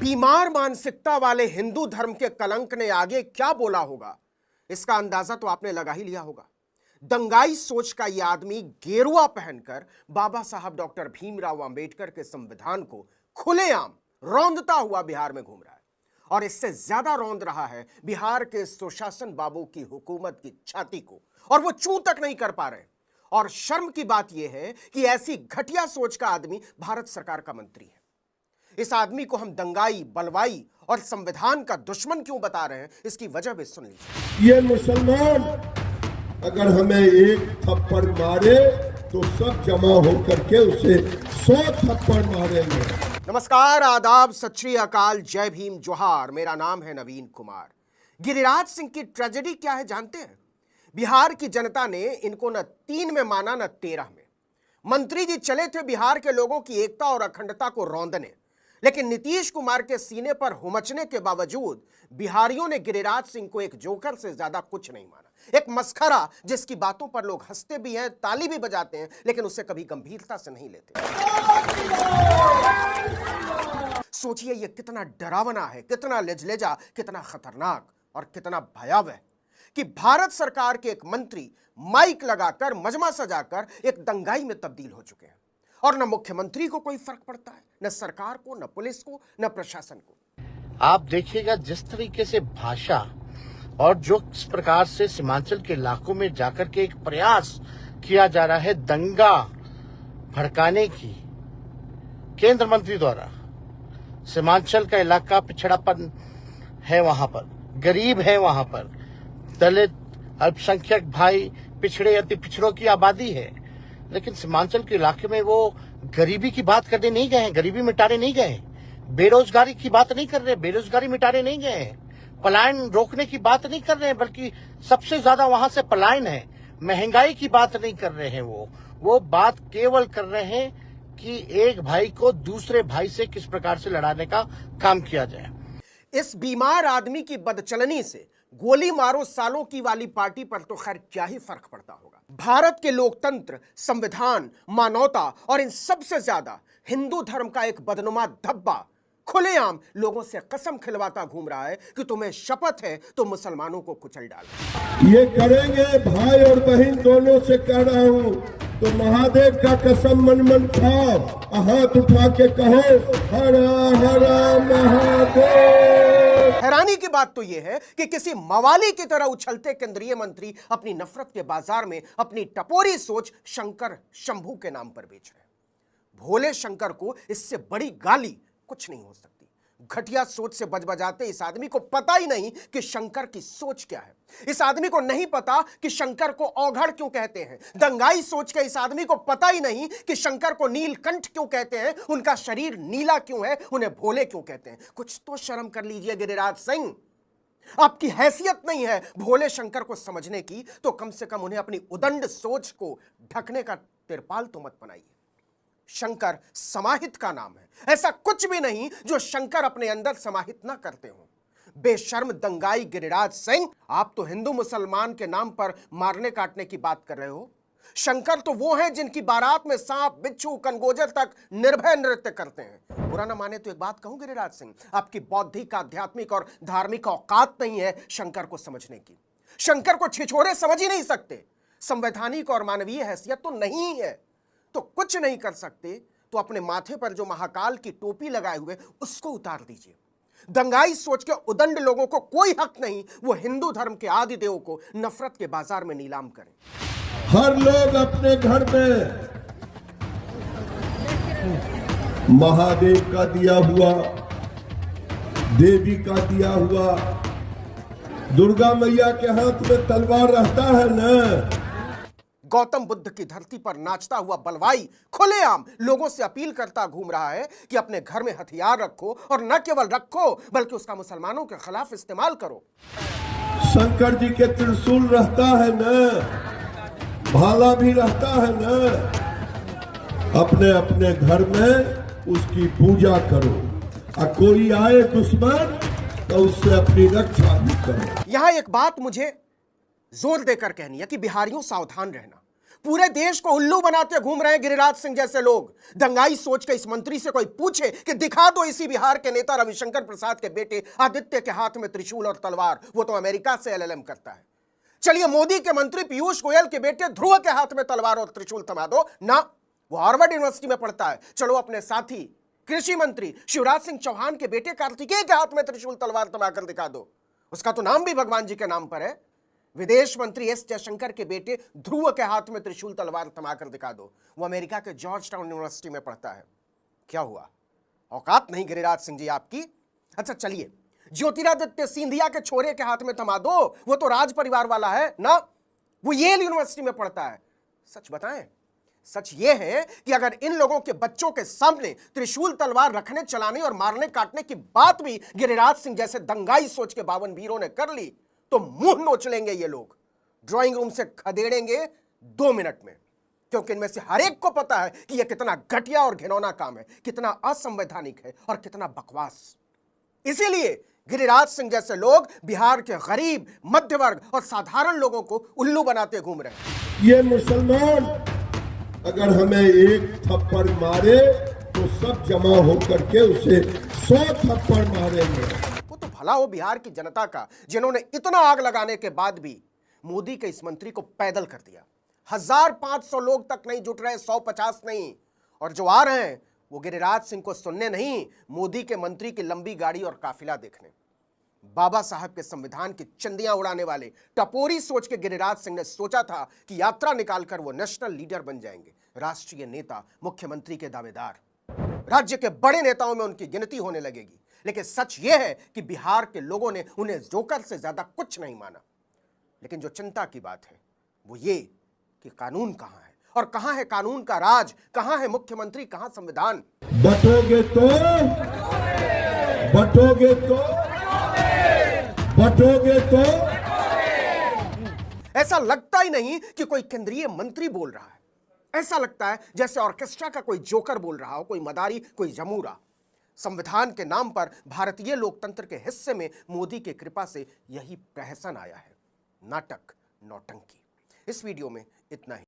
बीमार मानसिकता वाले हिंदू धर्म के कलंक ने आगे क्या बोला होगा, इसका अंदाजा तो आपने लगा ही लिया होगा। दंगाई सोच का यह आदमी गेरुआ पहनकर बाबा साहब डॉक्टर भीमराव अंबेडकर के संविधान को खुलेआम रौंदता हुआ बिहार में घूम रहा है। और इससे ज्यादा रौंद रहा है बिहार के सुशासन बाबू की हुकूमत की छाती को, और वो चूं तक नहीं कर पा रहे। और शर्म की बात यह है कि ऐसी घटिया सोच का आदमी भारत सरकार का मंत्री है। इस आदमी को हम दंगाई, बलवाई और संविधान का दुश्मन क्यों बता रहे हैं, इसकी वजह भी सुन लीजिए। ये मुसलमान अगर हमें एक थप्पड़ मारे तो सब जमा होकर के उसे 100 थप्पड़ मारेंगे। नमस्कार, आदाब, सत श्री अकाल, जय भीम, जोहार। मेरा नाम है नवीन कुमार। गिरिराज सिंह की ट्रेजेडी क्या है जानते हैं? बिहार की जनता ने इनको न 3 में माना न 13 में। मंत्री जी चले थे बिहार के लोगों की एकता और अखंडता को रौंदने, लेकिन नीतीश कुमार के सीने पर हुमचने के बावजूद बिहारियों ने गिरिराज सिंह को एक जोकर से ज्यादा कुछ नहीं माना। एक मस्खरा जिसकी बातों पर लोग हंसते भी हैं, ताली भी बजाते हैं, लेकिन उसे कभी गंभीरता से नहीं लेते। सोचिए ये कितना डरावना है, कितना लेजलेजा, कितना खतरनाक और कितना भयावह कि भारत सरकार के एक मंत्री माइक लगाकर, मजमा सजाकर एक दंगाई में तब्दील हो चुके हैं। और न मुख्यमंत्री को कोई फर्क पड़ता है, न सरकार को, न पुलिस को, न प्रशासन को। आप देखिएगा जिस तरीके से भाषा और जो इस प्रकार से सीमांचल के इलाकों में जाकर के एक प्रयास किया जा रहा है दंगा भड़काने की केंद्र मंत्री द्वारा। सीमांचल का इलाका पिछड़ापन है, वहां पर गरीब है, वहां पर दलित, अल्पसंख्यक भाई, पिछड़े अति पिछड़ों की आबादी है, लेकिन सीमांचल के इलाके में वो गरीबी की बात करने नहीं गए हैं, गरीबी मिटाने नहीं गए हैं, बेरोजगारी की बात नहीं कर रहे, बेरोजगारी मिटाने नहीं गए हैं, पलायन रोकने की बात नहीं कर रहे हैं, बल्कि सबसे ज्यादा वहां से पलायन है। महंगाई की बात नहीं कर रहे हैं, वो बात केवल कर रहे हैं कि एक भाई को दूसरे भाई से किस प्रकार से लड़ाने का काम किया जाए। इस बीमार आदमी की बदचलनी से गोली मारो सालों की वाली पार्टी पर तो खैर क्या ही फर्क पड़ता होगा। भारत के लोकतंत्र, संविधान, मानवता और इन सबसे ज्यादा हिंदू धर्म का एक बदनुमा धब्बा खुलेआम लोगों से कसम खिलवाता घूम रहा है कि तुम्हें शपथ है तो मुसलमानों को कुचल डालो। ये करेंगे, भाई और बहन दोनों से कह रहा हूँ, तो महादेव का कसम मन मन खाओ, हाथ उठा के कहो हर हर महादेव। हैरानी की बात तो यह है कि किसी मवाली की तरह उछलते केंद्रीय मंत्री अपनी नफरत के बाजार में अपनी टपोरी सोच शंकर शंभू के नाम पर बेच रहे हैं। भोले शंकर को इससे बड़ी गाली कुछ नहीं हो सकती। घटिया सोच से बजबजाते इस आदमी को पता ही नहीं कि शंकर की सोच क्या है। इस आदमी को नहीं पता कि शंकर को औघड़ क्यों कहते हैं। दंगाई सोच के इस आदमी को पता ही नहीं कि शंकर को नीलकंठ क्यों कहते हैं, उनका शरीर नीला क्यों है, उन्हें भोले क्यों कहते हैं। कुछ तो शर्म कर लीजिए गिरिराज सिंह। आपकी हैसियत नहीं है भोले शंकर को समझने की, तो कम से कम उन्हें अपनी उदंड सोच को ढकने का तिरपाल तो मत बनाइए। शंकर समाहित का नाम है, ऐसा कुछ भी नहीं जो शंकर अपने अंदर समाहित ना करते हो। बेशर्म दंगाई गिरिराज सिंह, आप तो हिंदू मुसलमान के नाम पर मारने काटने की बात कर रहे हो। शंकर तो वो हैं जिनकी बारात में सांप, बिच्छू, कनगोजर तक निर्भय नृत्य करते हैं। बुरा ना माने तो एक बात कहूं गिरिराज सिंह, आपकी बौद्धिक, आध्यात्मिक और धार्मिक औकात नहीं है शंकर को समझने की। शंकर को छिछोरे समझ ही नहीं सकते। संवैधानिक और मानवीय हैसियत तो नहीं है, तो कुछ नहीं कर सकते तो अपने माथे पर जो महाकाल की टोपी लगाए हुए उसको उतार दीजिए। दंगाई सोच के उदंड लोगों को कोई हक नहीं वो हिंदू धर्म के आदि देव को नफरत के बाजार में नीलाम करें। हर लोग अपने घर में महादेव का दिया हुआ, देवी का दिया हुआ, दुर्गा मैया के हाथ में तलवार रहता है न। गौतम बुद्ध की धरती पर नाचता हुआ बलवाई खुलेआम लोगों से अपील करता घूम रहा है कि अपने घर में हथियार रखो, और न केवल रखो बल्कि उसका मुसलमानों के खिलाफ इस्तेमाल करो। शंकर जी के त्रिशूल रहता है न, भाला भी रहता है न। अपने अपने घर में उसकी पूजा करो, और कोई आए दुश्मन तो उससे अपनी रक्षा भी करो। यहां एक बात मुझे जोर देकर कहनी है कि बिहारियों सावधान रहना। पूरे देश को उल्लू बनाते घूम रहे हैं गिरिराज सिंह जैसे लोग। दंगाई सोच के इस मंत्री से कोई पूछे कि दिखा दो इसी बिहार के नेता रविशंकर प्रसाद के बेटे आदित्य के हाथ में त्रिशूल और तलवार, वो तो अमेरिका से एलएलएम करता है। चलिए मोदी के मंत्री पीयूष गोयल के बेटे ध्रुव के हाथ में तलवार और त्रिशूल थमा दो ना, वो हार्वर्ड यूनिवर्सिटी में पढ़ता है। चलो अपने साथी कृषि मंत्री शिवराज सिंह चौहान के बेटे कार्तिकेय के हाथ में त्रिशूल तलवार थमाकर दिखा दो, उसका तो नाम भी भगवान जी के नाम पर है। विदेश मंत्री एस जयशंकर के बेटे ध्रुव के हाथ में त्रिशूल तलवार थमाकर दिखा दो, वो अमेरिका के जॉर्ज टाउन यूनिवर्सिटी में पढ़ता है। क्या हुआ, औकात नहीं गिरिराज सिंह जी आपकी? अच्छा चलिए ज्योतिरादित्य सिंधिया के छोरे के हाथ में थमा दो, वो तो राज परिवार वाला है ना, वो येल यूनिवर्सिटी में पढ़ता है। सच बताएं, सच ये है कि अगर इन लोगों के बच्चों के सामने त्रिशूल तलवार रखने, चलाने और मारने काटने की बात भी गिरिराज सिंह जैसे दंगाई सोच के 52 वीरों ने कर ली तो मुंह नोच लेंगे ये लोग, ड्राइंग रूम से खदेड़ेंगे 2 मिनट में, क्योंकि इनमें से हर एक को पता है कि यह कितना घटिया और घिनौना काम है, कितना असंवैधानिक है और कितना बकवास। इसीलिए गिरिराज सिंह जैसे लोग बिहार के गरीब, मध्य वर्ग और साधारण लोगों को उल्लू बनाते घूम रहे हैं। ये मुसलमान अगर हमें एक थप्पड़ मारे तो सब जमा होकर के उसे 100 थप्पड़ मारेंगे। वो तो भला हो बिहार की जनता का, जिन्होंने इतना आग लगाने के बाद भी मोदी के इस मंत्री को पैदल कर दिया। 1500 लोग तक नहीं जुट रहे, 150 नहीं, और जो आ रहे हैं वो गिरिराज सिंह को सुनने नहीं, मोदी के मंत्री की लंबी गाड़ी और काफिला देखने। बाबा साहब के संविधान की चंदियां उड़ाने वाले टपोरी सोच के गिरिराज सिंह ने सोचा था कि यात्रा निकालकर वो नेशनल लीडर बन जाएंगे, राष्ट्रीय नेता, मुख्यमंत्री के दावेदार, राज्य के बड़े नेताओं में उनकी गिनती होने लगेगी। लेकिन सच ये है कि बिहार के लोगों ने उन्हें जोकर से ज्यादा कुछ नहीं माना। लेकिन जो चिंता की बात है वो ये कि कानून कहां है, और कहां है कानून का राज, कहां है मुख्यमंत्री, कहां संविधान। बटोगे तो ऐसा लगता ही नहीं कि कोई केंद्रीय मंत्री बोल रहा है, ऐसा लगता है जैसे ऑर्केस्ट्रा का कोई जोकर बोल रहा हो, कोई मदारी, कोई जमूरा। संविधान के नाम पर भारतीय लोकतंत्र के हिस्से में मोदी की कृपा से यही प्रहसन आया है, नाटक, नौटंकी। इस वीडियो में इतना ही।